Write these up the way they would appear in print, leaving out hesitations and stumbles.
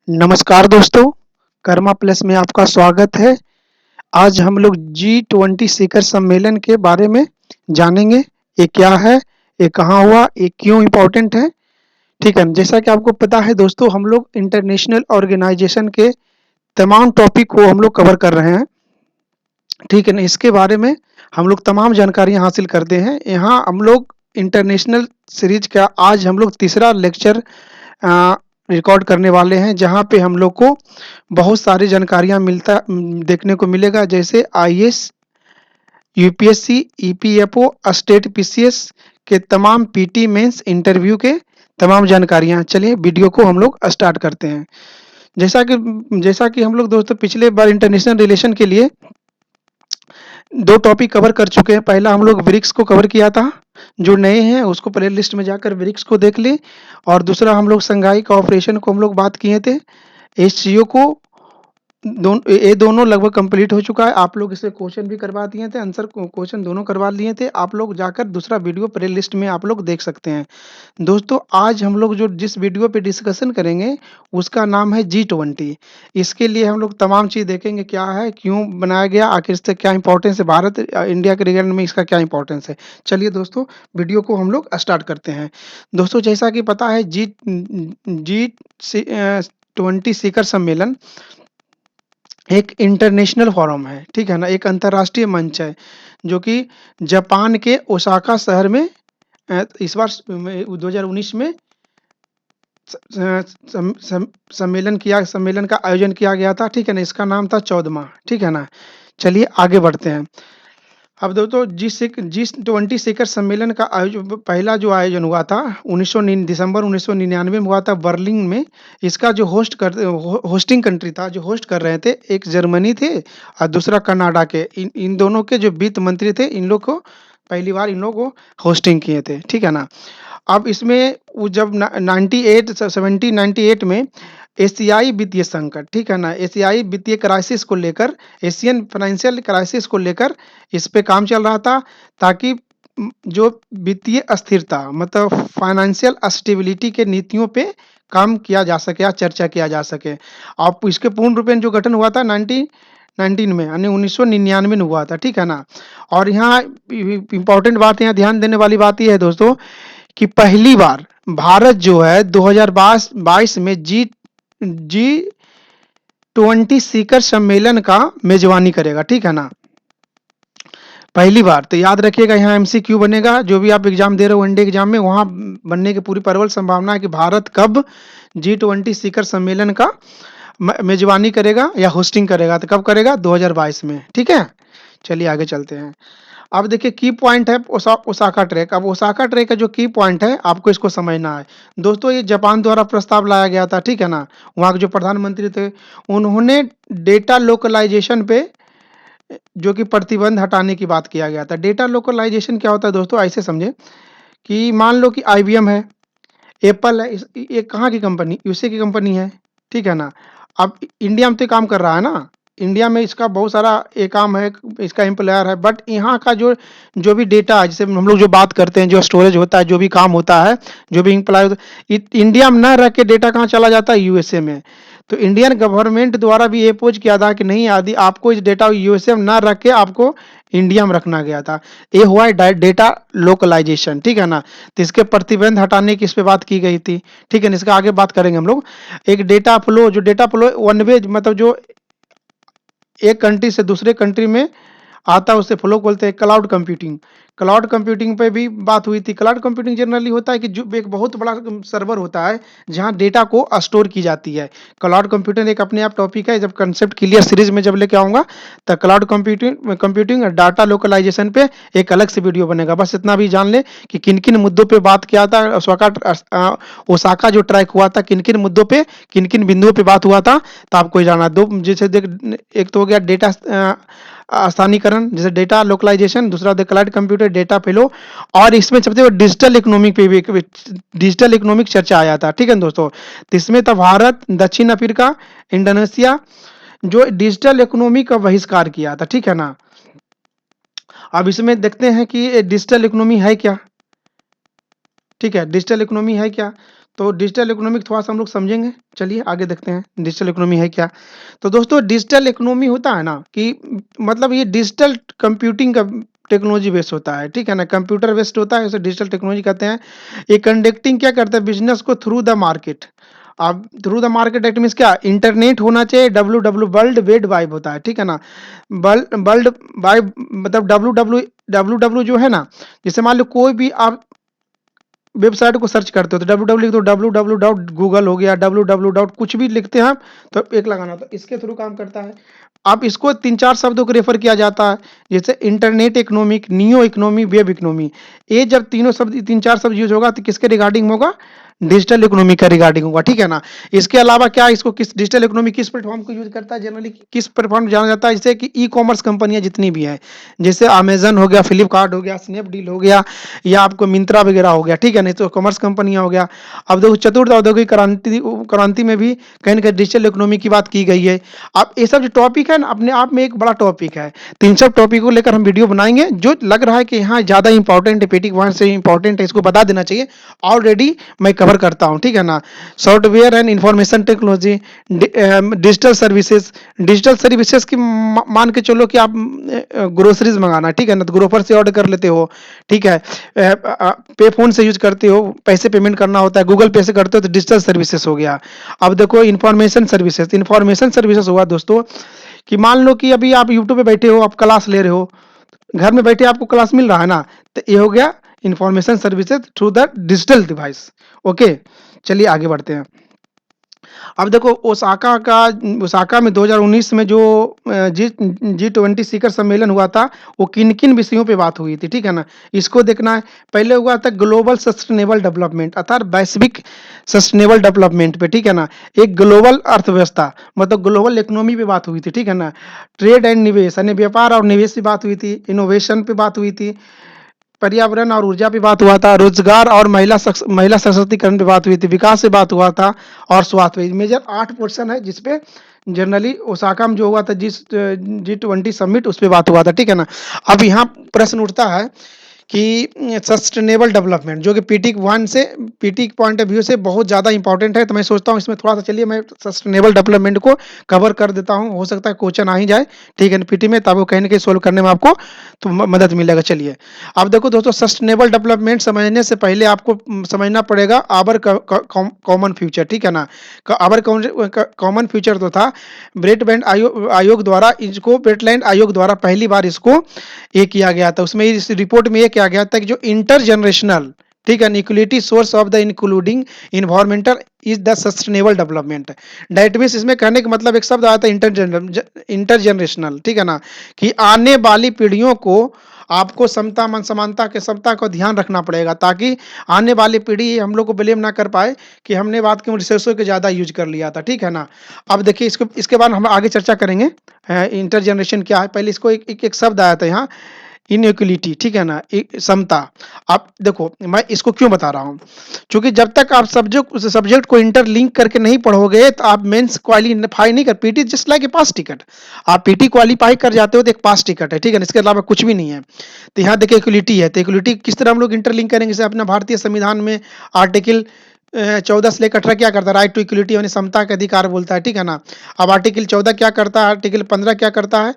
नमस्कार दोस्तों, कर्मा प्लस में आपका स्वागत है। आज हम लोग G20 शिखर सम्मेलन के बारे में जानेंगे। ये क्या है? ये कहाँ हुआ? ये क्यों इम्पोर्टेंट है? ठीक है, जैसा कि आपको पता है दोस्तों, हम लोग इंटरनेशनल ऑर्गेनाइजेशन के तमाम टॉपिक को हम लोग कवर कर रहे हैं। ठीक है ना? इसके बारे में हम लोग तमाम जानकारियाँ हासिल करते हैं। यहाँ हम लोग इंटरनेशनल सीरीज का आज हम लोग तीसरा लेक्चर अ, रिकॉर्ड करने वाले हैं, जहाँ पे हम लोग को बहुत सारी जानकारियाँ देखने को मिलेगा, जैसे IAS, UPSC, EPFO, state PCS के तमाम पीटी मेंस इंटरव्यू के तमाम जानकारियाँ। चलिए वीडियो को हम लोग स्टार्ट करते हैं। जैसा कि हम लोग दोस्तों पिछले बार इंटरनेशनल रिलेशन के लिए 2 टॉपिक कवर कर चुके हैं। पहला हम लोग ब्रिक्स को कवर किया था। जो नए हैं उसको प्लेलिस्ट में जाकर ब्रिक्स को देख लें। और दूसरा हम लोग शंघाई कोऑपरेशन को हम लोग बात किए थे। एससीओ को ये दोनों लगभग कंप्लीट हो चुका है। आप लोग इससे क्वेश्चन भी करवा दिए थे, आंसर क्वेश्चन दोनों करवा लिए थे। आप लोग जाकर दूसरा वीडियो प्लेलिस्ट में आप लोग देख सकते हैं। दोस्तों आज हम लोग जो जिस वीडियो पे डिस्कशन करेंगे उसका नाम है G20। इसके लिए हम लोग तमाम चीज़ देखेंगे, क्या है, क्यों बनाया गया, आखिर इससे क्या इंपॉर्टेंस है, भारत इंडिया के रिगार्डिंग में इसका क्या इंपॉर्टेंस है। चलिए दोस्तों वीडियो को हम लोग स्टार्ट करते हैं। दोस्तों जैसा कि पता है जी 20 शिखर सम्मेलन एक इंटरनेशनल फोरम है, ठीक है ना? एक अंतर्राष्ट्रीय मंच है, जो कि जापान के ओसाका शहर में इस बार 2019 में स सम सम सम्मेलन का आयोजन किया गया था, ठीक है ना? इसका नाम था 14वां, ठीक है ना? चलिए आगे बढ़ते हैं। अब दोस्तों G20 शिखर सम्मेलन का पहला जो आयोजन हुआ था दिसंबर 1999 में हुआ था बर्लिन में। इसका जो होस्टिंग कंट्री था, जो होस्ट कर रहे थे, एक जर्मनी थे और दूसरा कनाडा के। इन दोनों के जो वित्त मंत्री थे, इन लोग को पहली बार इन लोग को होस्टिंग किए थे, ठीक है ना? अब इसमें वो जब 1798 में एशियाई वित्तीय संकट, ठीक है ना, एशियाई वित्तीय क्राइसिस को लेकर, एशियन फाइनेंशियल क्राइसिस को लेकर इस पे काम चल रहा था, ताकि जो वित्तीय अस्थिरता मतलब फाइनेंशियल स्टेबिलिटी के नीतियों पे काम किया जा सके या चर्चा किया जा सके। अब इसके पूर्ण रूपेण जो गठन हुआ था 1919 में, यानी 1999 में हुआ था, ठीक है ना? और यहाँ इम्पोर्टेंट बात, यहाँ ध्यान देने वाली बात यह है दोस्तों, कि पहली बार भारत जो है 2022 में जी 20 शिखर सम्मेलन का मेजबानी करेगा, ठीक है ना? पहली बार तो याद रखिएगा, यहाँ एमसीक्यू बनेगा। जो भी आप एग्जाम दे रहे हो वनडे एग्जाम में, वहां बनने की पूरी प्रबल संभावना है कि भारत कब G20 शिखर सम्मेलन का मेजबानी करेगा या होस्टिंग करेगा। तो कब करेगा? 2022 में, ठीक है? चलिए आगे चलते हैं। अब देखिए की पॉइंट है ओसाका ट्रैक। अब ओसाका ट्रैक का जो की पॉइंट है, आपको इसको समझना है। दोस्तों ये जापान द्वारा प्रस्ताव लाया गया था, ठीक है ना? वहाँ के जो प्रधानमंत्री थे, उन्होंने डेटा लोकलाइजेशन पे जो कि प्रतिबंध हटाने की बात किया गया था। डेटा लोकलाइजेशन क्या होता है दोस्तों? ऐसे समझे कि मान लो कि आईबीएम है, एप्पल है, ये कहाँ की कंपनी? यूएसए की कंपनी है, ठीक है ना? अब इंडिया में तो काम कर रहा है ना, इंडिया में इसका बहुत सारा ये काम है, इसका एम्प्लॉयर है। बट यहाँ का जो जो भी डेटा है, जैसे हम लोग जो बात करते हैं, जो स्टोरेज होता है, जो भी काम होता है, जो भी एम्प्लॉय होता है, इंडिया में ना रह के डेटा कहाँ चला जाता है? यूएसए में। तो इंडियन गवर्नमेंट द्वारा भी ये पोज किया था कि नहीं, यदि आपको इस डेटा यूएसए में ना रख के आपको इंडिया में रखना गया था। ये हुआ है डेटा लोकलाइजेशन, ठीक है ना? तो इसके प्रतिबंध हटाने की इस पे बात की गई थी, ठीक है ना? इसका आगे बात करेंगे हम लोग। एक डेटा फ्लो वन वे, मतलब जो एक कंट्री से दूसरे कंट्री में आता है, उससे फ्लो बोलते हैं क्लाउड कंप्यूटिंग। क्लाउड कंप्यूटिंग पे भी बात हुई थी। क्लाउड कंप्यूटिंग जनरली होता है कि जो एक बहुत बड़ा सर्वर होता है, जहाँ डेटा को स्टोर की जाती है। क्लाउड कंप्यूटिंग एक अपने आप टॉपिक है। जब कंसेप्ट क्लियर सीरीज में जब लेके आऊँगा, तो क्लाउड कंप्यूटिंग और डाटा लोकलाइजेशन पे एक अलग से वीडियो बनेगा। बस इतना भी जान ले कि किन किन मुद्दों पे बात किया था। ओसाका जो ट्रैक हुआ था, किन किन मुद्दों पे, किन किन बिंदुओं पे बात हुआ था, तो आपको जाना। दो जैसे देख, एक तो हो गया डेटा स्थानीकरण, जैसे डेटा लोकलाइजेशन, दूसरा होता है क्लाउड कंप्यूटर डेटा फ्लो। और इसमें सबसे डिजिटल इकोनॉमिक पे भी डिजिटल इकोनॉमिक चर्चा आया था, ठीक है ना दोस्तों? तो इसमें था भारत, दक्षिण अफ्रीका, इंडोनेशिया, जो डिजिटल इकोनॉमी का बहिष्कार किया था, ठीक है ना? अब इसमें देखते हैं कि डिजिटल इकोनॉमी है क्या, ठीक है? डिजिटल इकोनॉमी है क्या? तो डिजिटल इकोनॉमी थोड़ा-सा हम लोग समझेंगे। चलिए आगे देखते हैं, डिजिटल इकोनॉमी है क्या? तो दोस्तों डिजिटल इकोनॉमी होता है ना कि मतलब ये डिजिटल कंप्यूटिंग का टेक्नोलॉजी बेस्ड होता है, ठीक है ना? कंप्यूटर बेस्ड होता है, उसे डिजिटल टेक्नोलॉजी कहते हैं। ये कंडक्टिंग क्या करता है बिज़नेस को थ्रू द मार्केट। अब through the market that means क्या? इंटरनेट होना चाहिए, डब्ल्यू वर्ल्ड वाइड वेब होता है, ठीक है ना? वर्ल्ड वर्ल्ड वाइड मतलब डब्ल्यू जो है ना, जैसे मान लो कोई भी आप वेबसाइट को सर्च करते हो तो डब्ल्यू तो डब्ल्यू डॉट गूगल हो गया, डब्ल्यू डॉट कुछ भी लिखते हैं आप, तो एक लगाना तो इसके थ्रू काम करता है। अब इसको 3-4 शब्दों को रेफर किया जाता है, जैसे internet economic, neo economy, web economy. ये जब तीनों शब्द 3-4 शब्द यूज़ होगा तो किसके रिगार्डिंग होगा? डिजिटल इकोनॉमी का रिगार्डिंग होगा, ठीक है ना? इसके अलावा क्या इसको किस डिजिटल इकोनॉमी किस प्लेटफ़ॉर्म को यूज़ करता है जनरली किस प्लेटफ़ॉर्म जाना जाता है? जैसे कि ई-कॉमर्स कंपनियाँ जितनी भी हैं, जैसे अमेज़न हो गया, फ्लिपकार्ट हो गया, स्नैपडील हो गया या आपको मिंत्रा वगैरह हो गया, ठीक है? नहीं तो कॉमर्स कंपनियाँ हो गया। अब देखो चतुर्थ औद्योगिक क्रांति में भी कहीं न कहीं डिजिटल इकोनॉमी की बात की गई है। अब ये सब जो टॉपिक है ना अपने आप में एक बड़ा टॉपिक है। तो इन सब टॉपिक को लेकर हम वीडियो बनाएँगे, जो लग रहा है कि हाँ, ज़्यादा इम्पोर्टेंट है, पीटी पॉइंट से इम्पोर्टेंट है, इसको बता देना चाहिए। ऑलरेडी मैं कवर करता हूँ, ठीक है ना? Software and information technology, digital services की मान के चलो कि आप ग्रोसरीज़ मँगाना, ठीक है ना? तो ग्रोफर से ऑर्डर कर लेते हो, ठीक है? पे फ़ोन से यूज़ करते हो, पैसे पेमेंट करना होता है, गूगल पे से करते हो तो डिजिटल सर्विसेज़ हो गया। अब देखो इन्फॉर्मेशन सर्विसेज़ हुआ दोस्तों कि मान लो कि अभी आप यूट्यूब पे बैठे हो, आप क्लास ले रहे हो, घर में बैठे आपको क्लास मिल रहा है ना, तो ये हो गया information services through the digital device. Okay, चलिए आगे बढ़ते हैं। अब देखो ओसाका में 2019 में जो जी 20 शिखर सम्मेलन हुआ था, वो किन-किन विषयों पे बात हुई थी, ठीक है ना? इसको देखना है। पहले हुआ था ग्लोबल सस्टेनेबल डेवलपमेंट अर्थात वैश्विक सस्टेनेबल डेवलपमेंट पे, ठीक है ना? एक ग्लोबल अर्थव्यवस्था मतलब ग्लोबल इकोनॉमी पे बात हुई थी, ठीक है ना? ट्रेड एंड निवेश यानी व्यापार और निवेश पे बात हुई थी, इनोवेशन पे बात हुई थी, पर्यावरण और ऊर्जा पे बात हुआ था, रोजगार और महिला सशक्तिकरण पे बात हुई थी, विकास पे बात हुआ था और स्वास्थ्य पे। मेजर 8 पोर्शन है जिसपे जनरली ओसाका में जो हुआ था जिस जी 20 समिट उस पे बात हुआ था, ठीक है ना? अब यहाँ प्रश्न उठता है कि सस्टेनेबल डेवलपमेंट जो कि पीटी पॉइंट ऑफ व्यू से बहुत ज़्यादा इंपॉर्टेंट है, तो मैं सोचता हूँ इसमें थोड़ा-सा चलिए मैं सस्टेनेबल डेवलपमेंट को कवर कर देता हूँ, हो सकता है क्वेश्चन आ ही जाए, ठीक है ना? पीटी में तब वो कहीं न कहीं सोल्व करने में आपको तो मदद मिलेगा। चलिए, अब देखो दोस्तों सस्टेनेबल डेवलपमेंट समझने से पहले आपको समझना पड़ेगा आवर कॉमन फ्यूचर, ठीक है ना? आवर कॉमन फ्यूचर तो था ब्रेटबैंड आयोग द्वारा इसको ब्रेटलैंड आयोग द्वारा पहली बार इसको ये किया गया था। उसमें इस रिपोर्ट में ये किया गया था कि जो इंटरजेनरेशनल, ठीक है, equality source of the including environmental is the sustainable development. That means इसमें कहने का मतलब एक शब्द आया था इंटरजेनरेशनल, ठीक है ना? कि आने वाली पीढ़ियों को आपको समानता के समता को ध्यान रखना पड़ेगा ताकि आने वाली पीढ़ी हम लोग को ब्लेम ना कर पाए कि हमने बात क्यों रिसोर्सों के ज़्यादा यूज कर लिया था, ठीक है ना? अब देखिए इसको इसके बाद हम आगे चर्चा करेंगे इंटरजेनरेशन क्या है। पहले इसको एक शब्द आया था यहाँ इनइक्वलिटी, ठीक है ना? समता। अब देखो मैं इसको क्यों बता रहा हूँ, क्योंकि जब तक आप सब्जेक्ट को इंटरलिंक करके नहीं पढ़ोगे तो आप मेंस क्वालिफाई नहीं कर। PT just like a pass ticket, आप पीटी क्वालिफाई कर जाते हो तो एक पास टिकट है, ठीक है ना? इसके अलावा कुछ भी नहीं है। तो यहाँ देखिए इक्वलिटी है, तो इक्वलिटी किस तरह हम लोग इंटरलिंक करेंगे? जैसे अपना भारतीय संविधान में आर्टिकल 14 से लेकर 18 क्या करता है? राइट टू इक्वलिटी यानी समता का अधिकार बोलता है, ठीक है ना? अब आर्टिकल 14 क्या करता है? आर्टिकल 15 क्या करता है?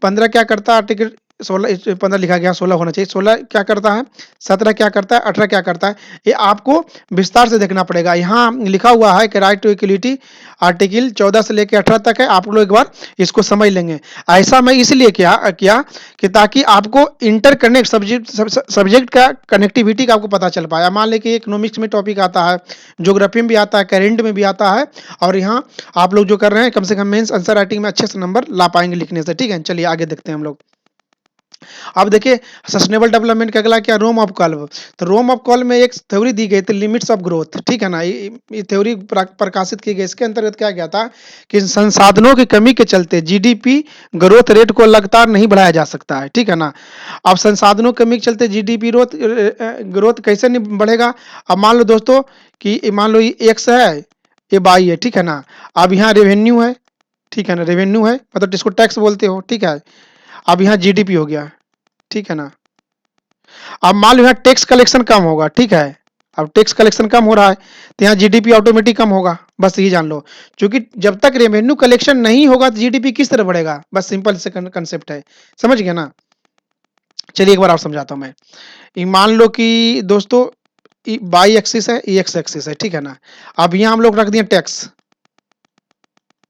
15 क्या करता है? आर्टिकल 16 15 लिखा गया, 16 होना चाहिए। 16 क्या करता है? 17 क्या करता है? 18 क्या करता है? ये आपको विस्तार से देखना पड़ेगा। यहाँ लिखा हुआ है कि राइट टू इक्वलिटी आर्टिकल 14 से लेकर 18 तक है। आप लोग एक बार इसको समझ लेंगे। ऐसा मैं इसलिए किया कि ताकि आपको इंटरकनेक्ट सब्जेक्ट का कनेक्टिविटी का आपको पता चल पाए। मान लें कि इकोनॉमिक्स में टॉपिक आता है, ज्योग्राफी में भी आता है, करेंट में भी आता है, और यहाँ आप लोग जो कर रहे हैं कम से कम मेंस आंसर राइटिंग में अच्छे से नंबर ला पाएंगे लिखने से, ठीक है? चलिए आगे देखते हैं हम लोग। अब देखिए सस्टेनेबल डेवलपमेंट का अगला क्या? रोम ऑफ कॉल्व। तो रोम ऑफ कॉल्व में एक थ्योरी दी गई थी लिमिट्स ऑफ ग्रोथ, ठीक है ना? ये थ्योरी प्रकाशित की गई। इसके अंतर्गत क्या गया था कि संसाधनों की कमी के चलते जीडीपी ग्रोथ रेट को लगातार नहीं बढ़ाया जा सकता है, ठीक है ना? अब संसाधनों की कमी के चलते जीडीपी ग्रोथ कैसे नहीं बढ़ेगा? अब मान लो दोस्तों कि मान लो ये एक्स है, ये वाई है, ठीक है ना? अब यहाँ रेवेन्यू है, ठीक है ना? रेवेन्यू है मतलब जिसको टैक्स बोलते हो, ठीक है? अब यहाँ जीडीपी हो गया, ठीक है ना? अब मान लो यहाँ टैक्स कलेक्शन कम होगा, ठीक है? अब टैक्स कलेक्शन कम हो रहा है तो यहाँ जीडीपी ऑटोमेटिक कम होगा, बस यही जान लो। क्योंकि जब तक रेवेन्यू कलेक्शन नहीं होगा तो जीडीपी किस तरह बढ़ेगा, बस सिंपल से कंसेप्ट है, समझ गए ना। चलिए एक बार और समझाता हूँ मैं। मान लो कि दोस्तों वाई एक्सिस है, ई एक्स एक्सिस है, ठीक है ना। अब यहाँ हम लोग रख दिए टैक्स,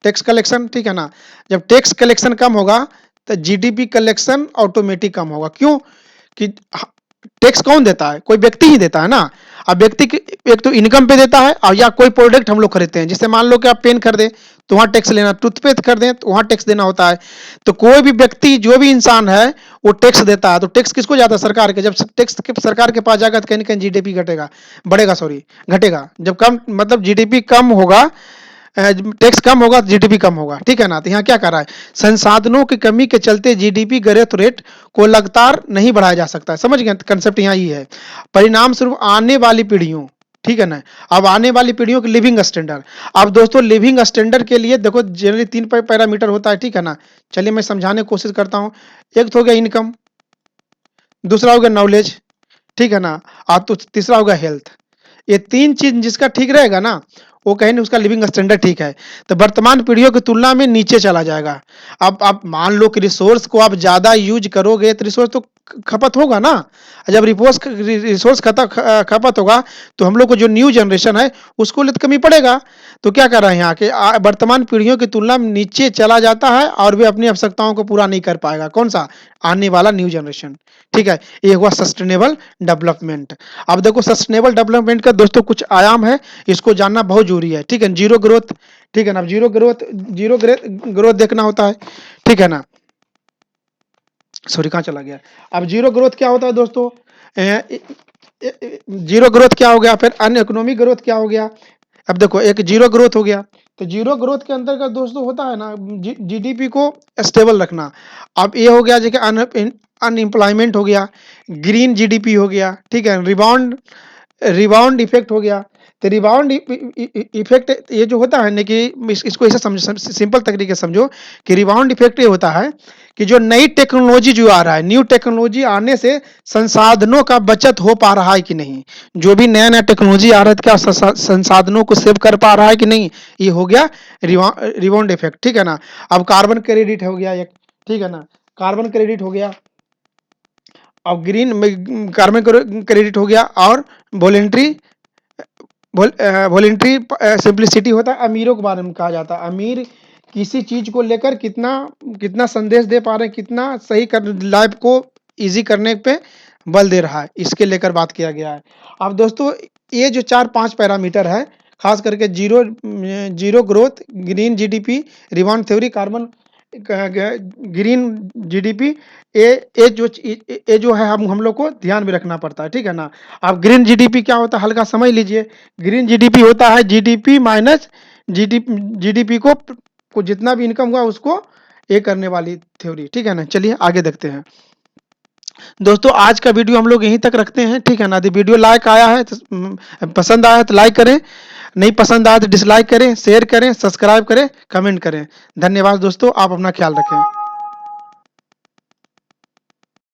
टैक्स कलेक्शन, ठीक है ना। जब टैक्स कलेक्शन कम होगा तो जीडीपी कलेक्शन ऑटोमेटिक कम होगा। क्यों कि टैक्स कौन देता है, कोई व्यक्ति ही देता है ना। अब व्यक्ति एक तो इनकम पे देता है, और या कोई प्रोडक्ट हम लोग खरीदते हैं, जैसे मान लो कि आप पेन खरीदे तो वहां टैक्स लेना, टूथपेस्ट खरीदे तो वहां टैक्स देना होता है। तो कोई भी व्यक्ति, जो भी इंसान है, वो टैक्स देता है। तो टैक्स किसको जाता है, सरकार के। जब टैक्स सरकार के पास जाएगा तो कहीं ना कहीं जीडीपी घटेगा, बढ़ेगा, सॉरी घटेगा। जब कम मतलब जीडीपी कम होगा, टैक्स कम होगा तो जीडीपी कम होगा, ठीक है ना। तो यहाँ क्या कर रहा है, संसाधनों की कमी के चलते जीडीपी ग्रोथ रेट को लगातार नहीं बढ़ाया जा सकता है, समझ गए, कंसेप्ट यहाँ ही है। परिणाम स्वरूप आने वाली पीढ़ियों, ठीक है ना। अब आने वाली पीढ़ियों की लिविंग स्टैंडर्ड, अब दोस्तों लिविंग स्टैंडर्ड के लिए देखो जनरली 3 पैरामीटर होता है, ठीक है ना। चलिए मैं समझाने की कोशिश करता हूँ। एक तो हो गया इनकम, दूसरा हो गया नॉलेज, ठीक है ना, और तो तीसरा होगा हेल्थ। ये 3 चीज जिसका ठीक रहेगा ना, वो कहीं नहीं, उसका लिविंग स्टैंडर्ड ठीक है। तो वर्तमान पीढ़ियों की तुलना में नीचे चला जाएगा। अब आप मान लो कि रिसोर्स को आप ज़्यादा यूज करोगे तो रिसोर्स तो खपत होगा ना। जब रिसोर्स खपत होगा तो हम लोग को जो न्यू जनरेशन है उसको लिए तो कमी पड़ेगा। तो क्या कर रहे हैं यहाँ के वर्तमान पीढ़ियों की तुलना में नीचे चला जाता है और भी अपनी आवश्यकताओं को पूरा नहीं कर पाएगा। कौन सा, आने वाला न्यू जनरेशन, ठीक है। ये हुआ सस्टेनेबल डेवलपमेंट। अब देखो सस्टेनेबल डेवलपमेंट का दोस्तों कुछ आयाम है, इसको जानना बहुत जरूरी है, ठीक है। जीरो ग्रोथ, ठीक है ना। जीरो ग्रोथ देखना होता है, ठीक है ना। सॉरी कहाँ चला गया। अब जीरो ग्रोथ क्या होता है दोस्तों, जीरो ग्रोथ क्या हो गया, फिर अन्य इकोनॉमिक ग्रोथ क्या हो गया। अब देखो एक जीरो ग्रोथ हो गया, तो जीरो ग्रोथ के अंतर्गत दोस्तों होता है ना जीडीपी को स्टेबल रखना। अब ये हो गया जैसे अनएम्प्लॉयमेंट हो गया, ग्रीन जीडीपी हो गया, ठीक है। रिबाउंड रिबाउंड इफेक्ट हो गया। तो रिबाउंड इफेक्ट ये जो होता है ना कि इसको ऐसे समझ, सिंपल तरीके से समझो कि रिबाउंड इफेक्ट ये होता है कि जो नई टेक्नोलॉजी जो आ रहा है, न्यू टेक्नोलॉजी आने से संसाधनों का बचत हो पा रहा है कि नहीं। जो भी नया नया टेक्नोलॉजी आ रहा है क्या संसाधनों को सेव कर पा रहा है कि नहीं, ये हो गया रिबाउंड इफेक्ट, ठीक है ना। अब कार्बन क्रेडिट हो गया एक, ठीक है ना, कार्बन क्रेडिट हो गया। अब ग्रीन कार्बन क्रेडिट हो गया, और वॉलेंट्री वॉलेंट्री सिंप्लिसिटी होता है, अमीरों के बारे में कहा जाता है। अमीर किसी चीज को लेकर कितना कितना संदेश दे पा रहे हैं, कितना सही कर लाइफ को इजी करने पे बल दे रहा है, इसके लेकर बात किया गया है। अब दोस्तों ये जो 4-5 पैरामीटर है, खास करके zero growth, green GDP, rebound theory, carbon green GDP, ये जो है हम लोग को ध्यान में रखना पड़ता है, ठीक है ना। अब ग्रीन जीडीपी क्या होता है, हल्का समझ लीजिए। ग्रीन जीडीपी होता है जीडीपी माइनस जीडीपी को जितना भी इनकम हुआ उसको ये करने वाली थ्योरी, ठीक है ना। चलिए आगे देखते हैं दोस्तों। आज का वीडियो हम लोग यहीं तक रखते हैं, ठीक है ना। यदि वीडियो लाइक आया है तो पसंद आया तो लाइक करें, नहीं पसंद आया तो डिसलाइक करें, शेयर करें, सब्सक्राइब करें, कमेंट करें। धन्यवाद दोस्तों, आप अपना ख्याल रखें।